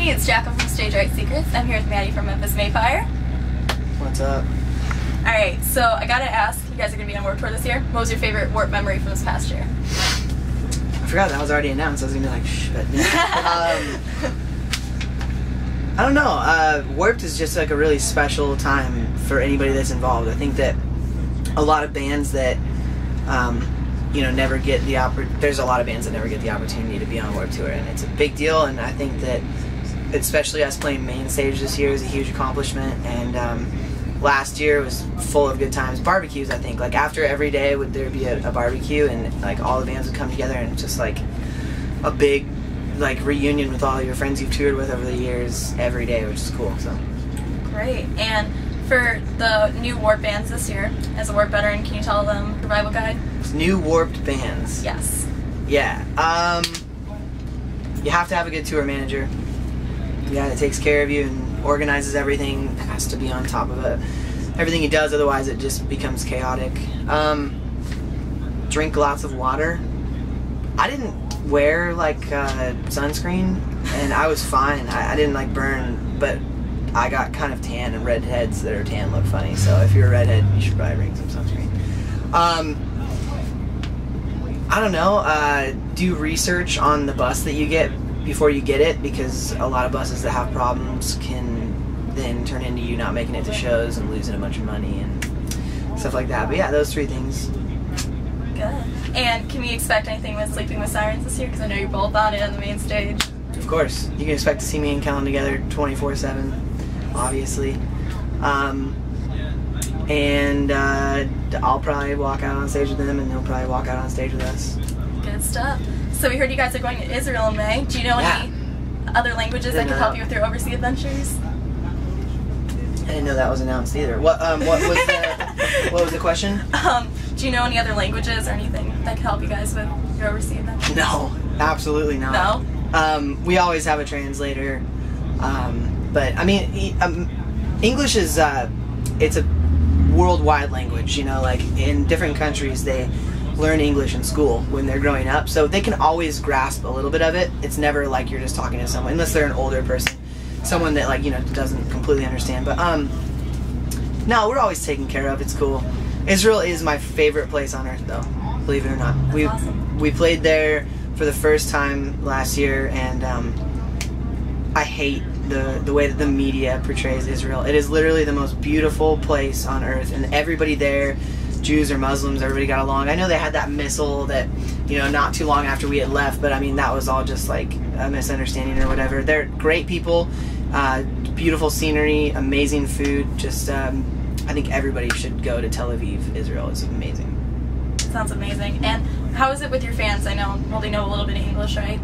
Hey, it's Jacko from Stage Right Secrets. I'm here with Maddie from Memphis Mayfire. What's up? Alright, so I gotta ask, you guys are gonna be on Warped Tour this year. What was your favorite Warped memory from this past year? I forgot that was already announced. I was gonna be like, shh, but I don't know. Warped is just like a really special time for anybody that's involved. I think that a lot of bands that never get the there's a lot of bands that never get the opportunity to be on Warped Tour, and it's a big deal. And I think that especially us playing main stage this year is a huge accomplishment. And last year was full of good times. Barbecues, I think, like after every day would there be a barbecue, and like all the bands would come together, and just like a big like reunion with all your friends you've toured with over the years every day, which is cool. So great. And for the new Warped bands this year, as a Warped veteran, can you tell them Survival Guide? New Warped bands. Yes. Yeah. You have to have a good tour manager. The guy that takes care of you and organizes everything has to be on top of it. Everything he does, otherwise it just becomes chaotic. Drink lots of water. I didn't wear like sunscreen, and I was fine. I didn't like burn, but I got kind of tan, and redheads that are tan look funny. So if you're a redhead, you should probably bring some sunscreen. I don't know. Do research on the bus that you get before you get it, because a lot of buses that have problems can then turn into you not making it to shows and losing a bunch of money and stuff like that. But yeah, those three things. Good. And can we expect anything with Sleeping with Sirens this year? Because I know you're both on it on the main stage. Of course. You can expect to see me and Kellen together 24/7, obviously. And I'll probably walk out on stage with them, and they'll probably walk out on stage with us. Good stuff. So we heard you guys are going to Israel in May. Do you know any other languages that could help you with your overseas adventures? I didn't know that was announced either. What was the question? Do you know any other languages or anything that could help you guys with your overseas adventures? No, absolutely not. No? We always have a translator. But I mean, English is it's a worldwide language. You know, like in different countries they learn English in school when they're growing up, so they can always grasp a little bit of it. It's never like you're just talking to someone, unless they're an older person, someone that like doesn't completely understand. But no, we're always taken care of. It's cool. Israel is my favorite place on earth, though, believe it or not. That's awesome. We played there for the first time last year, and I hate the way that the media portrays Israel. It is literally the most beautiful place on earth, and everybody there, Jews or Muslims, everybody got along. I know they had that missile that, not too long after we had left, but I mean, that was all just like a misunderstanding or whatever. They're great people, beautiful scenery, amazing food. Just, I think everybody should go to Tel Aviv, Israel. It's amazing. Sounds amazing. And how is it with your fans? I know, well, they know a little bit of English, right?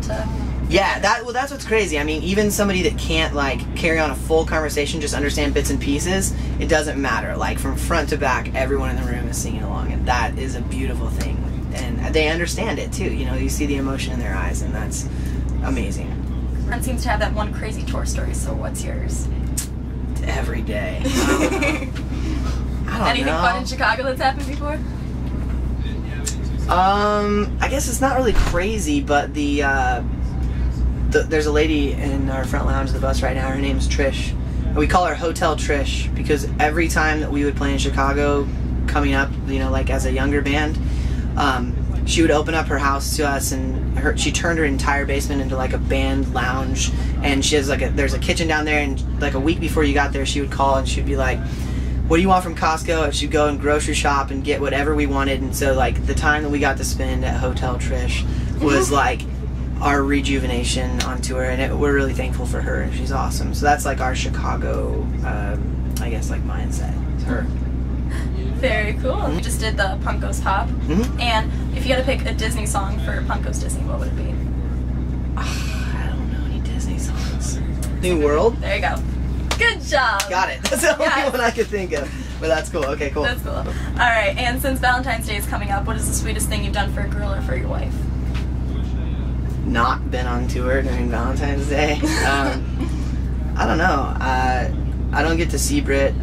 Yeah, that's what's crazy. I mean, even somebody that can't like carry on a full conversation, just understand bits and pieces, it doesn't matter. Like from front to back, everyone in the room is singing along, and that is a beautiful thing. And they understand it too. You see the emotion in their eyes, and that's amazing. Everyone seems to have that one crazy tour story. So what's yours? Every day. I don't Anything know. fun in Chicago that's happened before? I guess it's not really crazy, but there's a lady in our front lounge of the bus right now. Her name's Trish. And we call her Hotel Trish because every time that we would play in Chicago coming up, like as a younger band, she would open up her house to us, and she turned her entire basement into like a band lounge. And she has there's a kitchen down there, and like a week before you got there, she would call and she'd be like, "What do you want from Costco?" And she'd go and grocery shop and get whatever we wanted. And so like the time that we got to spend at Hotel Trish was like our rejuvenation on tour, and we're really thankful for her, and she's awesome. So that's like our Chicago, I guess, like mindset. It's her. Very cool. We just did the Punk Goes Pop, and if you had to pick a Disney song for Punk Goes Disney, what would it be? I don't know any Disney songs. New World? There you go. Good job. Got it. That's the only one I could think of. But that's cool. Okay, cool. That's cool. Alright, and since Valentine's Day is coming up, what is the sweetest thing you've done for a girl or for your wife? Not been on tour during Valentine's Day. I don't know. I don't get to see Britt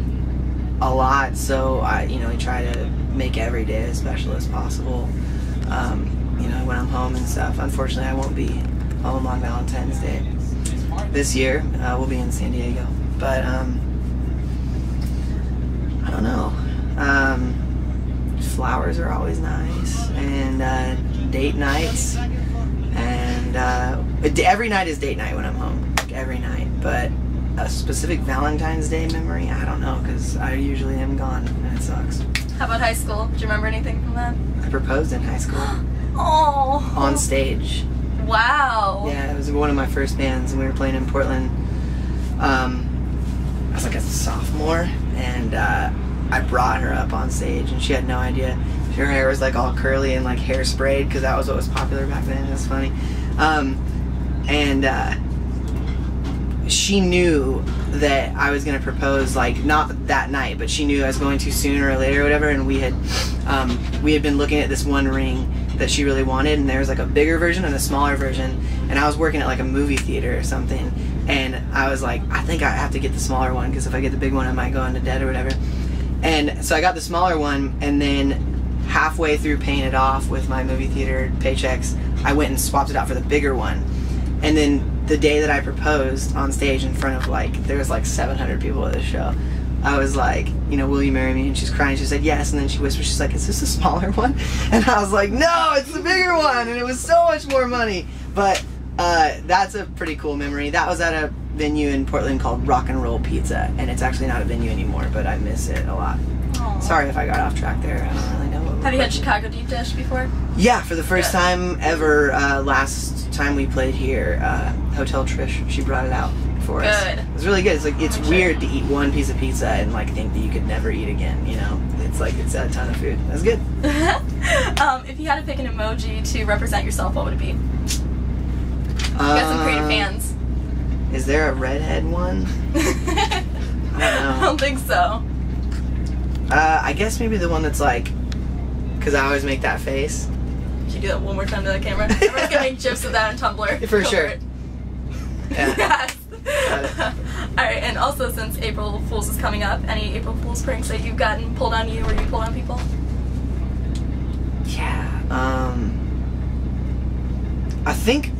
a lot, so I try to make every day as special as possible. When I'm home and stuff. Unfortunately, I won't be home on Valentine's Day. this year. We'll be in San Diego. But, I don't know. Flowers are always nice. And date nights. And every night is date night when I'm home. Like, every night. But a specific Valentine's Day memory, I don't know, because I usually am gone, and it sucks. How about high school? Do you remember anything from that? I proposed in high school. Oh. On stage. Wow. Yeah, it was one of my first bands, and we were playing in Portland. I was like a sophomore, and I brought her up on stage, and she had no idea. Her hair was like all curly and like hairsprayed, because that was what was popular back then. It was funny. She knew that I was going to propose, like, not that night, but she knew I was going to sooner or later or whatever, and we had been looking at this one ring that she really wanted, and there was like a bigger version and a smaller version, and I was working at like a movie theater or something, and I was like, I think I have to get the smaller one, because if I get the big one I might go into debt or whatever. And so I got the smaller one, and then halfway through paying it off with my movie theater paychecks, I went and swapped it out for the bigger one. And then the day that I proposed on stage in front of, like, there was like 700 people at the show, I was like, you know, will you marry me? And she's crying. She said yes. And then she whispered, she's like, is this a smaller one? And I was like, no, it's the bigger one. And it was so much more money. But that's a pretty cool memory. That was at a venue in Portland called Rock and Roll Pizza. And it's actually not a venue anymore, but I miss it a lot. Aww. Sorry if I got off track there. I don't really know. Have you had Chicago deep dish before? Yeah, for the first time ever. Last time we played here, Hotel Trish, she brought it out for us. Good. It was really good. It's like, it's weird to eat one piece of pizza and like think that you could never eat again, you know? It's like, it's a ton of food. It was good. If you had to pick an emoji to represent yourself, what would it be? You got some creative hands. Is there a redhead one? I don't know. I don't think so. I guess maybe the one that's like, because I always make that face. Should you do that one more time to the camera? Everyone's gonna make GIFs of that on Tumblr. For sure. Yeah. Yes. Alright, and also since April Fool's is coming up, any April Fool's pranks that you've gotten pulled on you or you pulled on people? Yeah. I think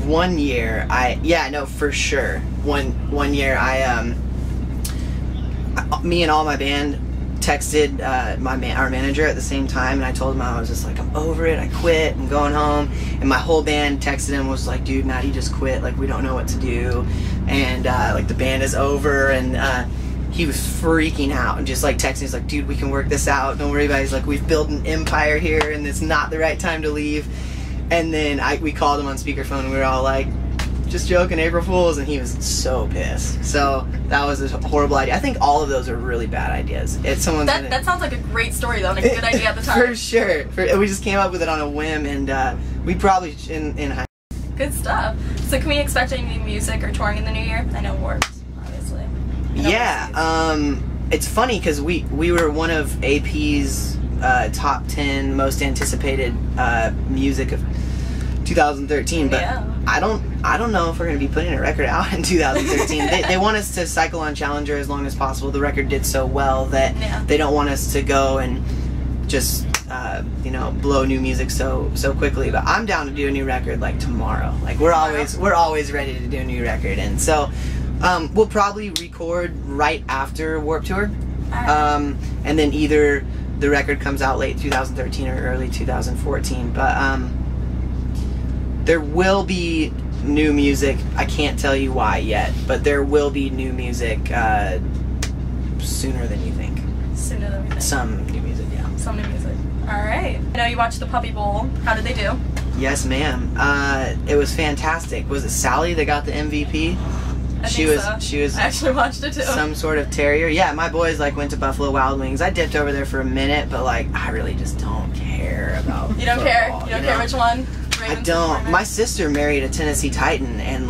one year for sure. One year me and all my band texted our manager at the same time, and I told him I was just like, I'm over it, I quit, I'm going home. And my whole band texted him, was like, dude, Matty just quit, like, we don't know what to do, and like, the band is over. And he was freaking out and just like texting, he's like, dude, we can work this out, don't worry about it. He's like, we've built an empire here and it's not the right time to leave. And then we called him on speakerphone, and we were all like, just joking, April Fools, and he was so pissed. So that was a horrible idea. I think all of those are really bad ideas. That sounds like a great story though, and a good idea at the time. For sure. We just came up with it on a whim, and we probably in high. Good stuff. So can we expect any music or touring in the new year? I know Warped, obviously. Yeah. It's funny because we were one of AP's top 10 most anticipated music of 2013, but yeah. I don't know if we're going to be putting a record out in 2013. they want us to cycle on Challenger as long as possible. The record did so well that they don't want us to go and just blow new music so quickly. But I'm down to do a new record like tomorrow. Like we're always ready to do a new record, and so we'll probably record right after Warped Tour, and then either the record comes out late 2013 or early 2014. But there will be new music. I can't tell you why yet, but there will be new music sooner than you think. Sooner than we think. Some new music, yeah. Some new music. Alright. I know you watched the Puppy Bowl. How did they do? Yes, ma'am. It was fantastic. Was it Sally that got the MVP? She was. I actually watched it too. Some sort of terrier. Yeah, my boys went to Buffalo Wild Wings. I dipped over there for a minute, but I really just don't care about. You don't football, care? You don't care which one? I don't. My sister married a Tennessee Titan, and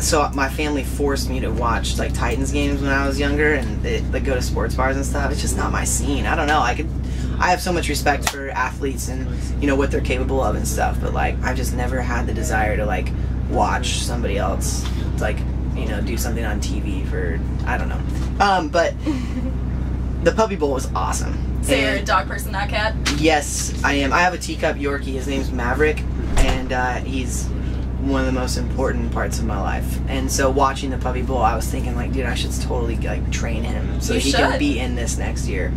so my family forced me to watch Titans games when I was younger, and they go to sports bars and stuff. It's just not my scene. I don't know. I have so much respect for athletes and what they're capable of and stuff, but I've just never had the desire to watch somebody else do something on TV for, I don't know. But the Puppy Bowl was awesome. So you're a dog person, not cat? Yes, I am. I have a teacup Yorkie. His name's Maverick, and he's one of the most important parts of my life. And so watching the Puppy Bowl, I was thinking like, dude, I should totally like train him so that he can be in this next year.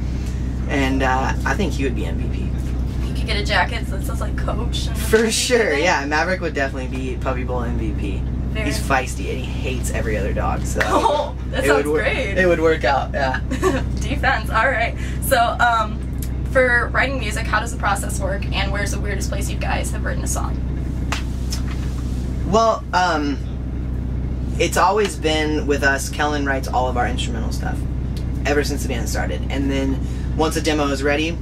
And I think he would be MVP. You could get a jacket that says like coach. And for sure, yeah. Maverick would definitely be Puppy Bowl MVP. He's feisty and he hates every other dog. So oh, that sounds great. It would work out, yeah. Defense, all right. So for writing music, how does the process work, and where's the weirdest place you guys have written a song? Well, it's always been with us. Kellen writes all of our instrumental stuff ever since the band started, and then once a demo is ready,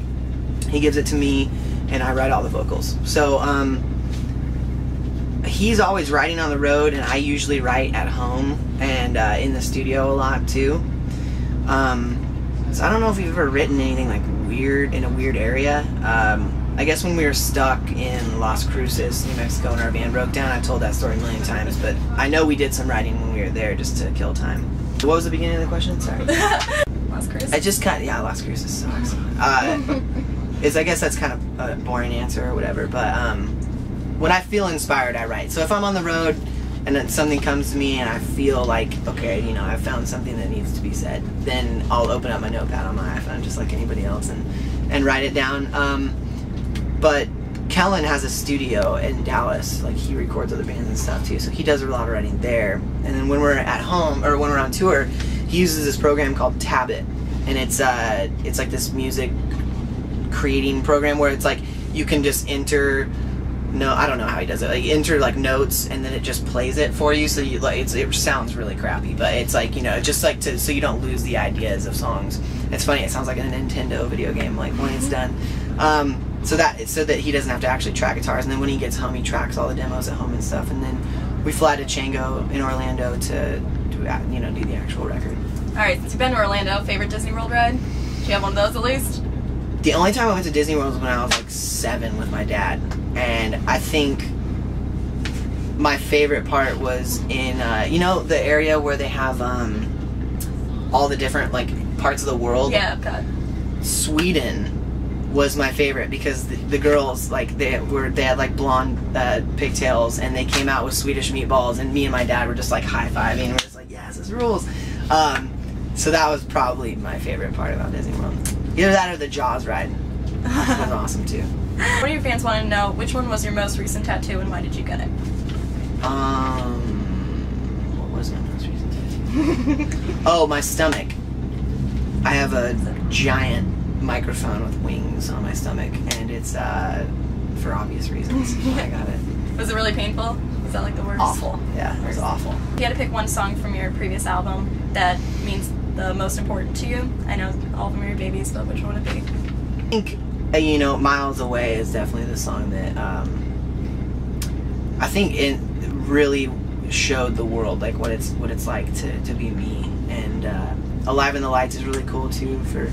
he gives it to me, and I write all the vocals. So he's always writing on the road, and I usually write at home and in the studio a lot too. So I don't know if we've ever written anything like weird in a weird area. I guess when we were stuck in Las Cruces, New Mexico, and our van broke down, I've told that story a million times, but I know we did some writing when we were there just to kill time. What was the beginning of the question? Sorry. Las Cruces? I just kind of, yeah, Las Cruces sucks. I guess that's kind of a boring answer or whatever, but when I feel inspired, I write. So if I'm on the road and then something comes to me and I feel like, okay, you know, I've found something that needs to be said, then I'll open up my notepad on my iPhone just like anybody else and write it down. But Kellen has a studio in Dallas, like he records other bands and stuff too, so he does a lot of writing there. And then when we're at home, or when we're on tour, he uses this program called Tabit, and it's like this music creating program where it's like you can just enter, no, I don't know how he does it, like enter like notes and then it just plays it for you, so you like it sounds really crappy, but it's like, you know, just like so you don't lose the ideas of songs. It's funny, it sounds like a Nintendo video game like when it's done. So that he doesn't have to actually track guitars, and then when he gets home he tracks all the demos at home and stuff, and then we fly to Chango in Orlando to you know, do the actual record. Alright, since you've been to Orlando, favorite Disney World ride? Do you have one of those at least? The only time I went to Disney World was when I was like 7 with my dad, and I think my favorite part was in you know, the area where they have all the different like parts of the world. Yeah, okay. Sweden was my favorite because the girls, like they had like blonde pigtails, and they came out with Swedish meatballs, and me and my dad were just like high-fiving. We're just like, yes, this rules. So that was probably my favorite part about Disney World. Either that or the Jaws ride. It was awesome too. One of your fans want to know, which one was your most recent tattoo and why did you get it? What was my most recent tattoo? Oh, my stomach. I have a giant microphone with wings on my stomach, and it's for obvious reasons. I got it. Was it really painful? Was that like the worst? Awful. Yeah, it was awful. If you had to pick one song from your previous album that means the most important to you, I know all of them are your babies, but which one would it be? I think, you know, Miles Away is definitely the song that I think it really showed the world like what it's like to be me, and Alive in the Lights is really cool too, for,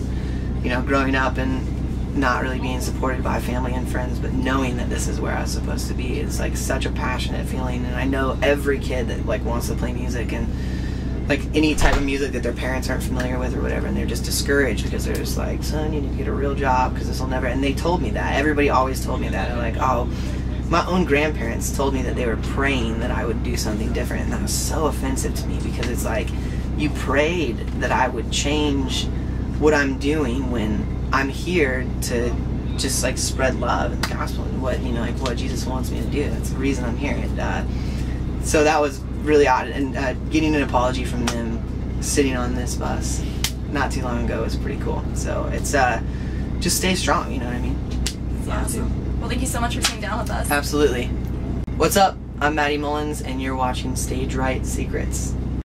you know, growing up and not really being supported by family and friends, but knowing that this is where I was supposed to be. It's like such a passionate feeling, and I know every kid that like wants to play music, and like any type of music that their parents aren't familiar with or whatever, and they're just discouraged because they're just like, son, you need to get a real job because this will never, and they told me that. Everybody always told me that. They're like, oh, my own grandparents told me that they were praying that I would do something different, and that was so offensive to me, because it's like, you prayed that I would change what I'm doing when I'm here to just like spread love and the gospel and what, you know, like what Jesus wants me to do. That's the reason I'm here. And so that was really odd, and getting an apology from them sitting on this bus not too long ago was pretty cool. So it's just stay strong, you know what I mean? That's awesome. Well, thank you so much for sitting down with us. Absolutely. What's up? I'm Matty Mullins, and you're watching Stage Right Secrets.